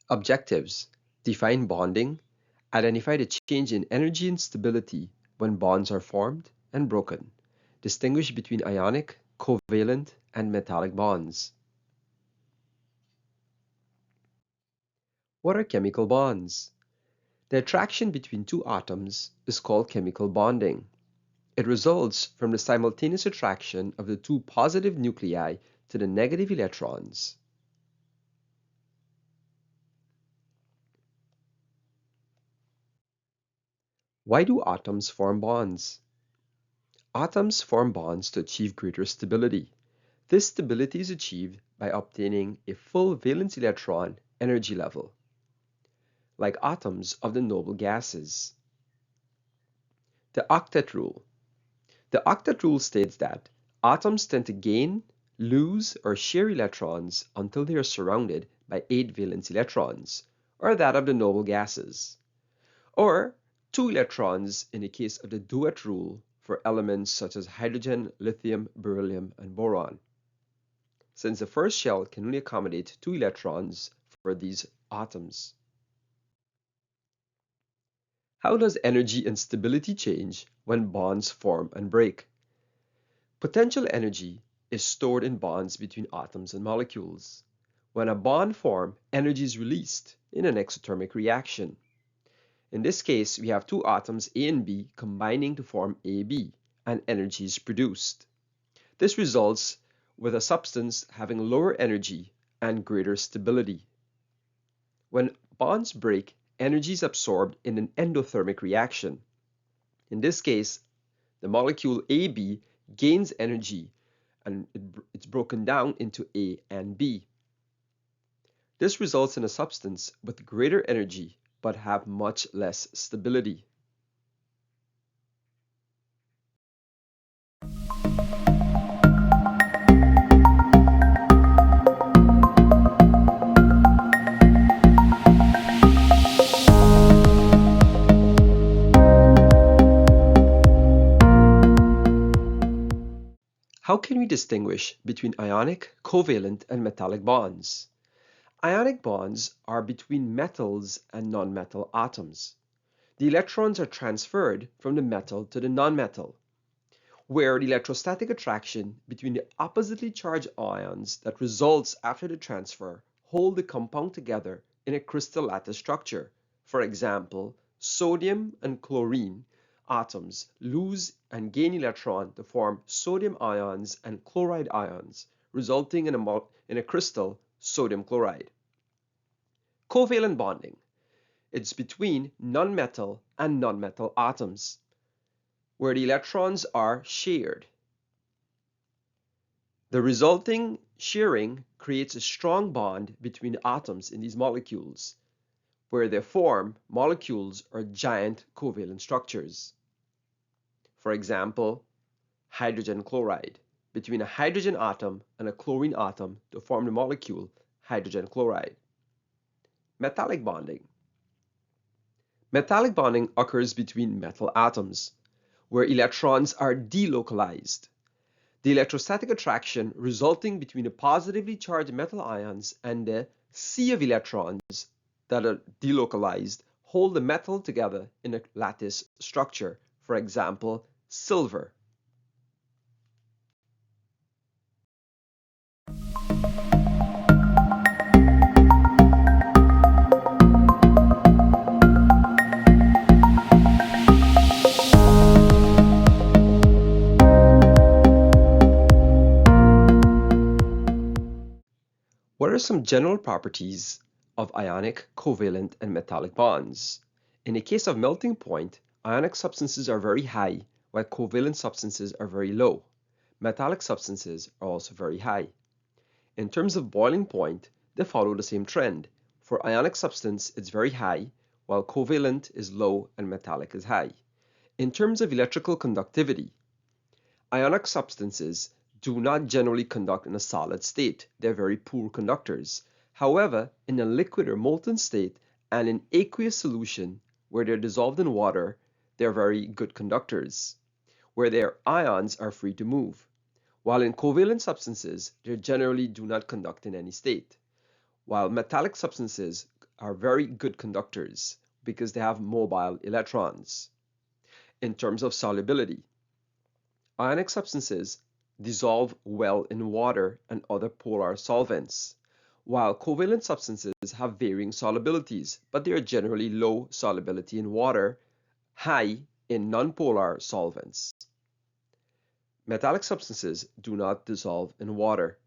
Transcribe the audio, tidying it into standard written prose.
Objectives: define bonding, identify the change in energy and stability when bonds are formed and broken, distinguish between ionic, covalent, and metallic bonds. What are chemical bonds? The attraction between two atoms is called chemical bonding. It results from the simultaneous attraction of the two positive nuclei to the negative electrons. Why do atoms form bonds? Atoms form bonds to achieve greater stability. This stability is achieved by obtaining a full valence electron energy level, like atoms of the noble gases. The octet rule. The octet rule states that atoms tend to gain, lose, or share electrons until they are surrounded by 8 valence electrons, or that of the noble gases, or 2 electrons in the case of the duet rule for elements such as hydrogen, lithium, beryllium, and boron, since the first shell can only accommodate 2 electrons for these atoms. How does energy and stability change when bonds form and break? Potential energy is stored in bonds between atoms and molecules. When a bond forms, energy is released in an exothermic reaction. In this case, we have two atoms A and B combining to form AB, and energy is produced. This results with a substance having lower energy and greater stability. When bonds break, energy is absorbed in an endothermic reaction. In this case, the molecule AB gains energy and it's broken down into A and B. This results in a substance with greater energy but have much less stability. How can we distinguish between ionic, covalent, and metallic bonds? Ionic bonds are between metals and nonmetal atoms. The electrons are transferred from the metal to the nonmetal, where the electrostatic attraction between the oppositely charged ions that results after the transfer hold the compound together in a crystal lattice structure. For example, sodium and chlorine atoms lose and gain electron to form sodium ions and chloride ions, resulting in a crystal sodium chloride. Covalent bonding. It's between nonmetal and nonmetal atoms, where the electrons are shared. The resulting sharing creates a strong bond between the atoms in these molecules, where they form molecules or giant covalent structures. For example, hydrogen chloride, between a hydrogen atom and a chlorine atom to form the molecule hydrogen chloride. Metallic bonding. Metallic bonding occurs between metal atoms, where electrons are delocalized. The electrostatic attraction resulting between the positively charged metal ions and the sea of electrons that are delocalized hold the metal together in a lattice structure, for example, silver. What are some general properties of ionic, covalent, and metallic bonds? In the case of melting point, ionic substances are very high, while covalent substances are very low. Metallic substances are also very high. In terms of boiling point, they follow the same trend. For ionic substance, it's very high, while covalent is low and metallic is high. In terms of electrical conductivity, ionic substances do not generally conduct in a solid state. They're very poor conductors. However, in a liquid or molten state and in aqueous solution, where they're dissolved in water, they're very good conductors, where their ions are free to move. While in covalent substances, they generally do not conduct in any state. While metallic substances are very good conductors because they have mobile electrons. In terms of solubility, ionic substances dissolve well in water and other polar solvents, while covalent substances have varying solubilities, but they are generally low solubility in water, high in nonpolar solvents. Metallic substances do not dissolve in water.